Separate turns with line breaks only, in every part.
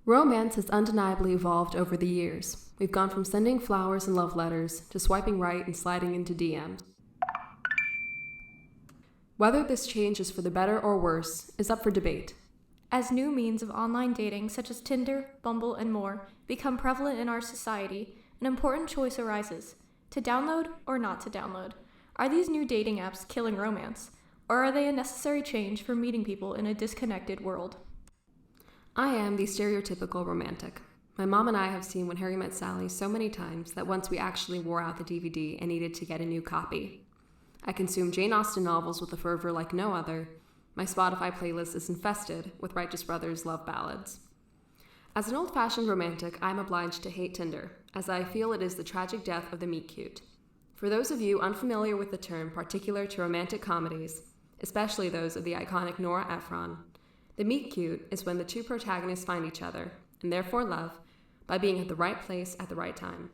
Romance has undeniably evolved over the years. We've gone from sending flowers and love letters to swiping right and sliding into DMs. Whether this change is for the better or worse is up for debate.
As new means of online dating such as Tinder, Bumble, and more become prevalent in our society, an important choice arises: to download or not to download. Are these new dating apps killing romance, or are they a necessary change for meeting people in a disconnected world?
I am the stereotypical romantic. My mom and I have seen When Harry Met Sally so many times that once we actually wore out the DVD and needed to get a new copy. I consume Jane Austen novels with a fervor like no other. My Spotify playlist is infested with Righteous Brothers love ballads. As an old-fashioned romantic, I am obliged to hate Tinder, as I feel it is the tragic death of the meet-cute. For those of you unfamiliar with the term particular to romantic comedies, especially those of the iconic Nora Ephron, the meet-cute is when the two protagonists find each other, and therefore love, by being at the right place at the right time.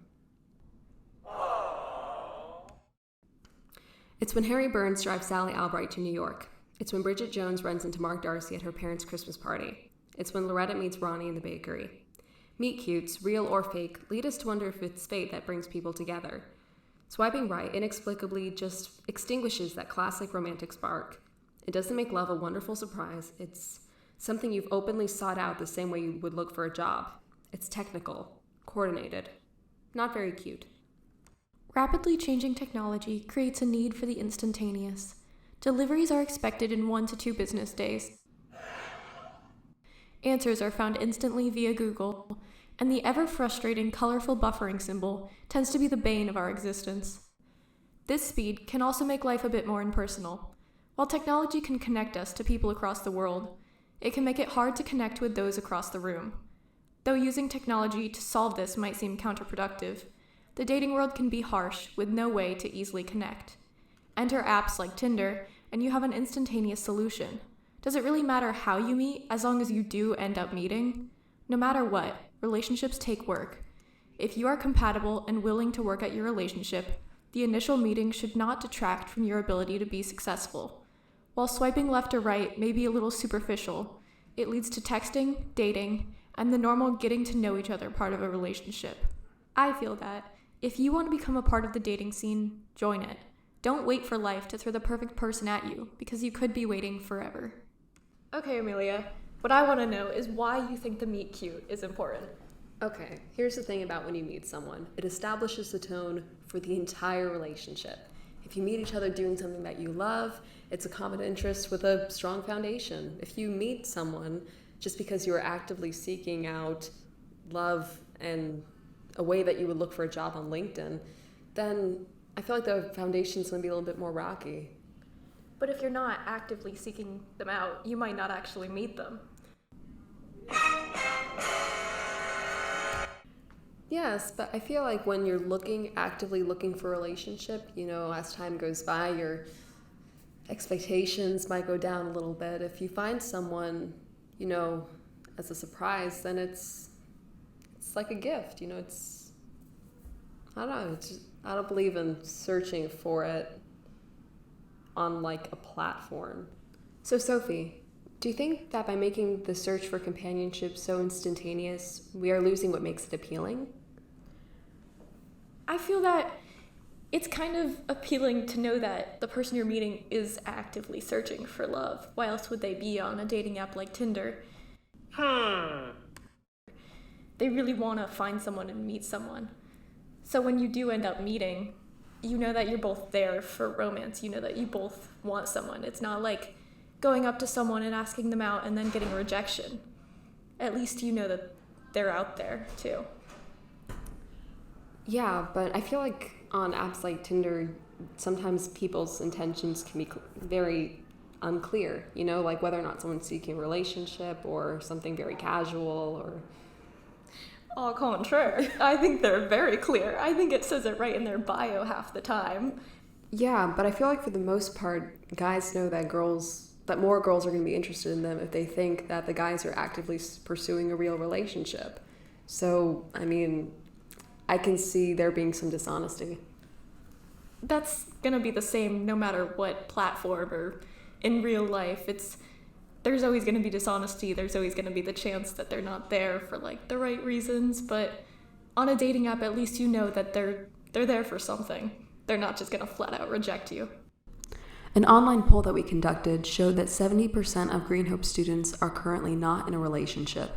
It's when Harry Burns drives Sally Albright to New York. It's when Bridget Jones runs into Mark Darcy at her parents' Christmas party. It's when Loretta meets Ronnie in the bakery. Meet-cutes, real or fake, lead us to wonder if it's fate that brings people together. Swiping right inexplicably just extinguishes that classic romantic spark. It doesn't make love a wonderful surprise. It's something you've openly sought out the same way you would look for a job. It's technical, coordinated, not very cute.
Rapidly changing technology creates a need for the instantaneous. Deliveries are expected in 1 to 2 business days. Answers are found instantly via Google, and the ever-frustrating colorful buffering symbol tends to be the bane of our existence. This speed can also make life a bit more impersonal. While technology can connect us to people across the world, it can make it hard to connect with those across the room. Though using technology to solve this might seem counterproductive, the dating world can be harsh with no way to easily connect. Enter apps like Tinder, and you have an instantaneous solution. Does it really matter how you meet, as long as you do end up meeting? No matter what, relationships take work. If you are compatible and willing to work at your relationship, the initial meeting should not detract from your ability to be successful. While swiping left or right may be a little superficial, it leads to texting, dating, and the normal getting to know each other part of a relationship. I feel that if you want to become a part of the dating scene, join it. Don't wait for life to throw the perfect person at you, because you could be waiting forever. Okay, Amelia, what I want to know is why you think the meet cute is important.
Okay, here's the thing about when you meet someone. It establishes the tone for the entire relationship. If you meet each other doing something that you love, it's a common interest with a strong foundation. If you meet someone just because you are actively seeking out love and a way that you would look for a job on LinkedIn, then I feel like the foundation's going to be a little bit more rocky.
But if you're not actively seeking them out, you might not actually meet them.
Yes, but I feel like when you're actively looking for a relationship, as time goes by, your expectations might go down a little bit. If you find someone, as a surprise, then it's like a gift, I don't know, I don't believe in searching for it on like a platform. So Sophie, do you think that by making the search for companionship so instantaneous, we are losing what makes it appealing?
I feel that it's kind of appealing to know that the person you're meeting is actively searching for love. Why else would they be on a dating app like Tinder? They really want to find someone and meet someone. So when you do end up meeting, you know that you're both there for romance. You know that you both want someone. It's not like going up to someone and asking them out and then getting rejection. At least you know that they're out there too.
Yeah, but I feel like on apps like Tinder, sometimes people's intentions can be very unclear, like whether or not someone's seeking a relationship or something very casual or...
Au contraire, I think they're very clear. I think it says it right in their bio half the time.
Yeah, but I feel like for the most part, guys know that more girls are going to be interested in them if they think that the guys are actively pursuing a real relationship. So, I can see there being some dishonesty.
That's going to be the same no matter what platform or in real life. there's always going to be dishonesty. There's always going to be the chance that they're not there for like the right reasons. But on a dating app, at least you know that they're there for something. They're not just going to flat out reject you.
An online poll that we conducted showed that 70% of Green Hope students are currently not in a relationship.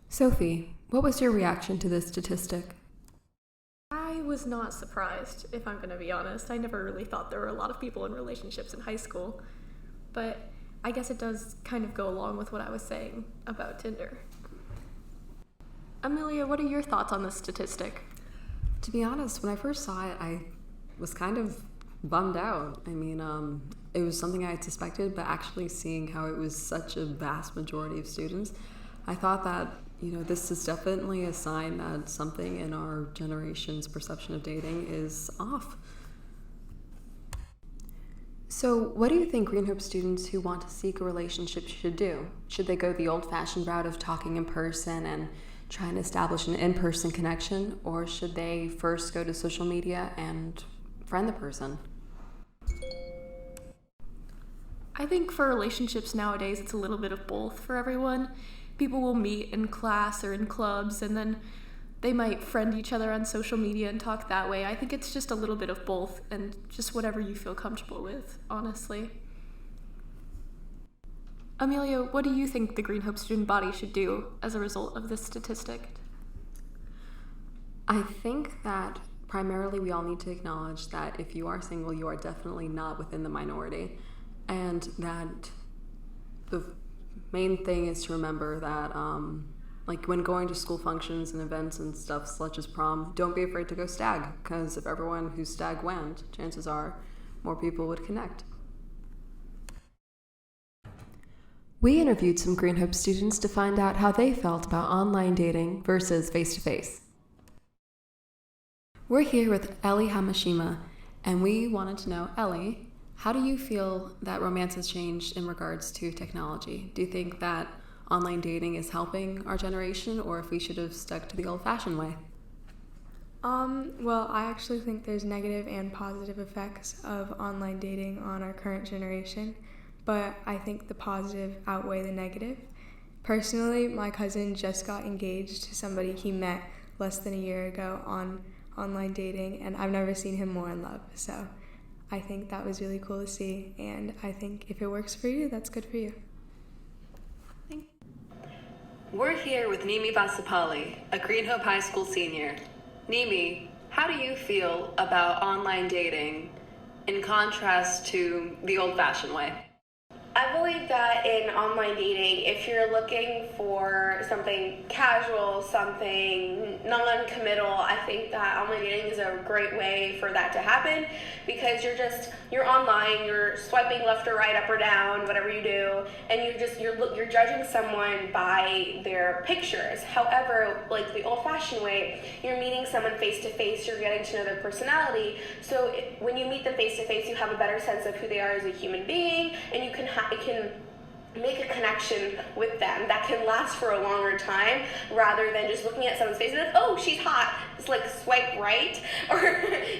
Sophie, what was your reaction to this statistic?
I was not surprised, if I'm going to be honest. I never really thought there were a lot of people in relationships in high school. But I guess it does kind of go along with what I was saying about Tinder. Amelia, what are your thoughts on this statistic?
To be honest, when I first saw it, I was kind of bummed out. I mean, it was something I had suspected, but actually seeing how it was such a vast majority of students, I thought that, this is definitely a sign that something in our generation's perception of dating is off. So, what do you think Green Hope students who want to seek a relationship should do? Should they go the old-fashioned route of talking in person and trying to establish an in-person connection, or should they first go to social media and friend the person?
I think for relationships nowadays, it's a little bit of both for everyone. People will meet in class or in clubs, and then they might friend each other on social media and talk that way. I think it's just a little bit of both, and just whatever you feel comfortable with, honestly. Amelia, what do you think the Green Hope student body should do as a result of this statistic?
I think that primarily we all need to acknowledge that if you are single, you are definitely not within the minority, and that the main thing is to remember that when going to school functions and events and stuff such as prom, don't be afraid to go stag, because if everyone who stag went, chances are more people would connect. We interviewed some Green Hope students to find out how they felt about online dating versus face-to-face. We're here with Ellie Hamashima, and we wanted to know, Ellie, how do you feel that romance has changed in regards to technology? Do you think that online dating is helping our generation, or if we should have stuck to the old-fashioned way?
Well, I actually think there's negative and positive effects of online dating on our current generation, but I think the positive outweigh the negative. Personally, my cousin just got engaged to somebody he met less than a year ago on online dating, and I've never seen him more in love, so I think that was really cool to see, and I think if it works for you, that's good for you.
We're here with Nimi Vasapalli, a Green Hope High School senior. Nimi, how do you feel about online dating in contrast to the old-fashioned way?
I believe that in online dating, if you're looking for something casual, something non-committal, I think that online dating is a great way for that to happen, because you're online, you're swiping left or right, up or down, whatever you do, and you're judging someone by their pictures. However, like the old-fashioned way, you're meeting someone face-to-face, you're getting to know their personality, so when you meet them face-to-face, you have a better sense of who they are as a human being, and you can make a connection with them that can last for a longer time, rather than just looking at someone's face and like, oh, she's hot. It's like swipe right or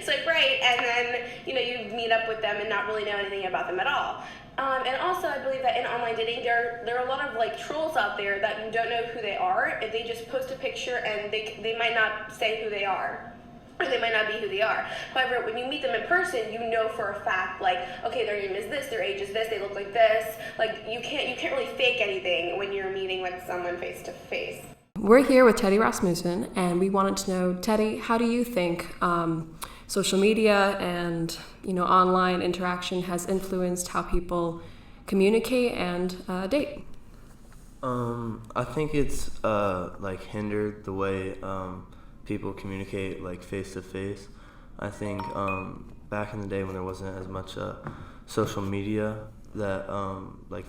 swipe right, and then you meet up with them and not really know anything about them at all. And also, I believe that in online dating, there are a lot of trolls out there that you don't know who they are. If they just post a picture and they might not say who they are. Or they might not be who they are. However, when you meet them in person, you know for a fact, okay, their name is this, their age is this, they look like this. You can't really fake anything when you're meeting with someone face to face.
We're here with Teddy Rasmussen, and we wanted to know, Teddy, how do you think social media and online interaction has influenced how people communicate and date?
I think it's hindered the way people communicate face to face. I think back in the day when there wasn't as much social media, that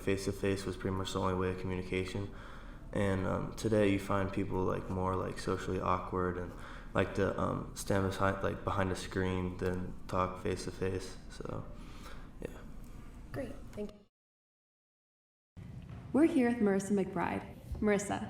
face to face was pretty much the only way of communication. And today you find people more socially awkward and to stand behind a screen than talk face to face. So yeah.
Great, thank you. We're here with Marissa McBride. Marissa,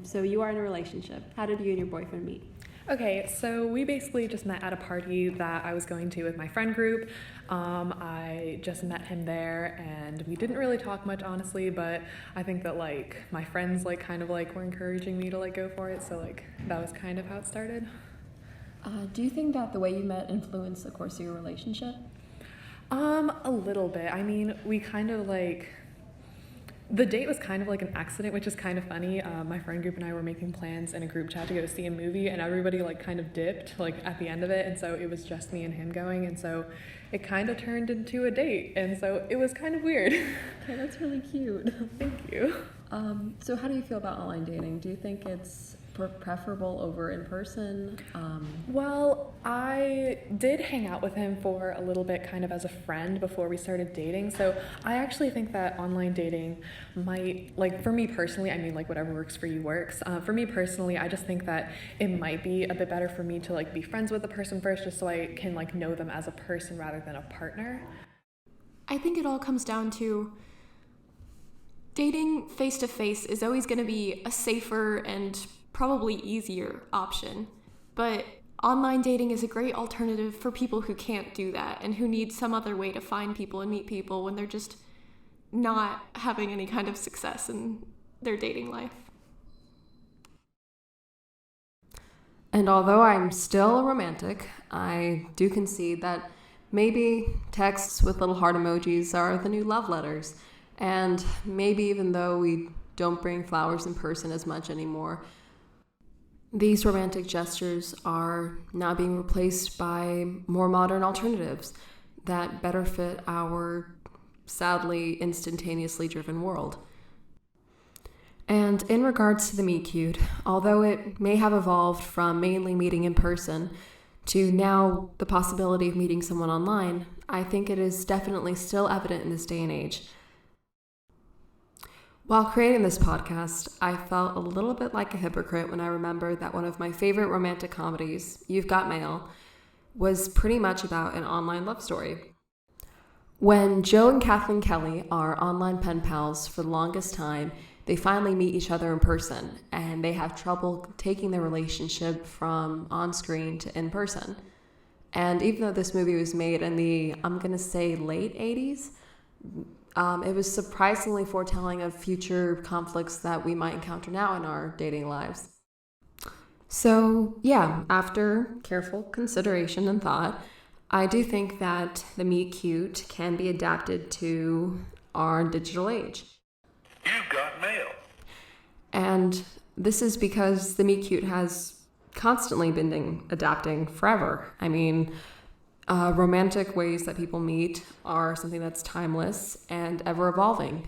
so you are in a relationship. How did you and your boyfriend meet?
Okay, so we basically just met at a party that I was going to with my friend group. I just met him there, and we didn't really talk much, honestly, but I think that, like, my friends, like, kind of, like, were encouraging me to, like, go for it, so, like, that was kind of how it started.
Do you think that the way you met influenced the course of your relationship?
A little bit. I mean, we kind of, like... The date was kind of like an accident, which is kind of funny. My friend group and I were making plans in a group chat to go see a movie, and everybody like kind of dipped like at the end of it, and so it was just me and him going, and so it kind of turned into a date, and so it was kind of weird.
Okay, that's really cute.
Thank you.
So how do you feel about online dating? Do you think it's preferable over in person?
Well, I did hang out with him for a little bit kind of as a friend before we started dating, so I actually think that online dating might, like for me personally, I mean like whatever works for you works. For me personally, I just think that it might be a bit better for me to like be friends with the person first just so I can like know them as a person rather than a partner.
I think it all comes down to dating face-to-face is always going to be a safer and probably easier option, but online dating is a great alternative for people who can't do that and who need some other way to find people and meet people when they're just not having any kind of success in their dating life.
And although I'm still a romantic, I do concede that maybe texts with little heart emojis are the new love letters. And maybe even though we don't bring flowers in person as much anymore, these romantic gestures are now being replaced by more modern alternatives that better fit our sadly instantaneously driven world. And in regards to the meet cute, although it may have evolved from mainly meeting in person to now the possibility of meeting someone online, I think it is definitely still evident in this day and age. While creating this podcast, I felt a little bit like a hypocrite when I remembered that one of my favorite romantic comedies, You've Got Mail, was pretty much about an online love story. When Joe and Kathleen Kelly are online pen pals for the longest time, they finally meet each other in person, and they have trouble taking their relationship from on-screen to in-person. And even though this movie was made in the, I'm going to say, late 80s, it was surprisingly foretelling of future conflicts that we might encounter now in our dating lives. So, yeah, after careful consideration and thought, I do think that the meet cute can be adapted to our digital age.
You've got mail.
And this is because the meet cute has constantly been adapting forever. I mean, romantic ways that people meet are something that's timeless and ever evolving.